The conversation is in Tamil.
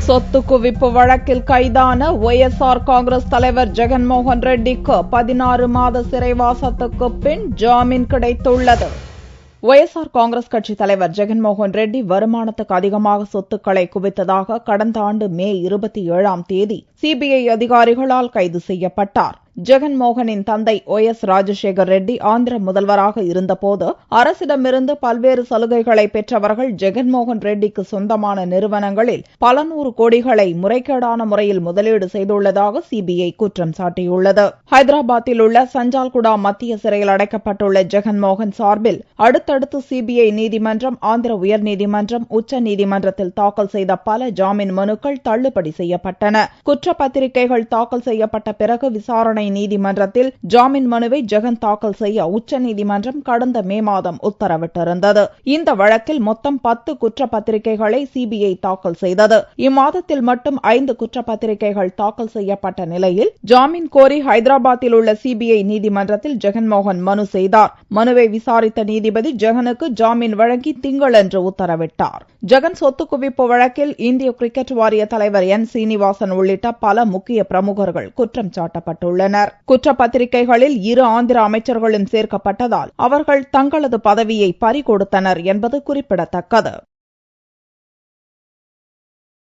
சொத்து குவிப்பு வழக்கில் கைதான ஒய்எஸ்ஆர் காங்கிரஸ் தலைவர் ஜெகன்மோகன் ரெட்டிக்கு 16 மாத சிறைவாசத்துக்கு பின் ஜாமீன் கிடைத்துள்ளது. ஒய்எஸ்ஆர் காங்கிரஸ் கட்சி தலைவர் ஜெகன்மோகன் ரெட்டி வருமானத்துக்கு அதிகமாக சொத்துக்களை குவித்ததாக கடந்த ஆண்டு மே 27ஆம் தேதி சிபிஐ அதிகாரிகளால் கைது செய்யப்பட்டார். ஜெகன்மோகனின் தந்தை ஒய்.எஸ். ராஜசேகர் ரெட்டி ஆந்திர முதல்வராக இருந்தபோது அரசிடமிருந்து பல்வேறு சலுகைகளை பெற்றவர்கள் ஜெகன்மோகன் ரெட்டிக்கு சொந்தமான நிறுவனங்களில் பல நூறு கோடிகளை முறைகேடான முறையில் முதலீடு செய்துள்ளதாக சிபிஐ குற்றம் சாட்டியுள்ளது. ஹைதராபாத்தில் உள்ள சஞ்சால்குடா மத்திய சிறையில் அடைக்கப்பட்டுள்ள ஜெகன்மோகன் சார்பில் அடுத்தடுத்து சிபிஐ நீதிமன்றம், ஆந்திர உயர்நீதிமன்றம், உச்சநீதிமன்றத்தில் தாக்கல் செய்த பல ஜாமீன் மனுக்கள் தள்ளுபடி செய்யப்பட்டன. குற்றப்பத்திரிகைகள் தாக்கல் செய்யப்பட்ட பிறகு விசாரணை நீதிமன்றத்தில் ஜாமீன் மனுவை ஜெகன் தாக்கல் செய்ய உச்சநீதிமன்றம் கடந்த மே மாதம் உத்தரவிட்டிருந்தது. இந்த வழக்கில் மொத்தம் 10 குற்றப்பத்திரிகைகளை சிபிஐ தாக்கல் செய்தது. இம்மாதத்தில் மட்டும் 5 குற்றப்பத்திரிகைகள் தாக்கல் செய்யப்பட்ட நிலையில் ஜாமீன் கோரி ஹைதராபாத்தில் உள்ள சிபிஐ நீதிமன்றத்தில் ஜெகன்மோகன் மனு செய்தார். மனுவை விசாரித்த நீதிபதி ஜெகனுக்கு ஜாமீன் வழங்கி திங்களன்று உத்தரவிட்டார். ஜெகன் சொத்து குவிப்பு வழக்கில் இந்திய கிரிக்கெட் வாரிய தலைவர் என். சீனிவாசன் உள்ளிட்ட பல முக்கிய பிரமுகர்கள் குற்றம் சாட்டப்பட்டுள்ளனர். குற்றப்பத்திரிகைகளில் 2 ஆந்திர அமைச்சர்களும் சேர்க்கப்பட்டதால் அவர்கள் தங்களது பதவியை பறிகொடுத்தனர் என்பது குறிப்பிடத்தக்கது.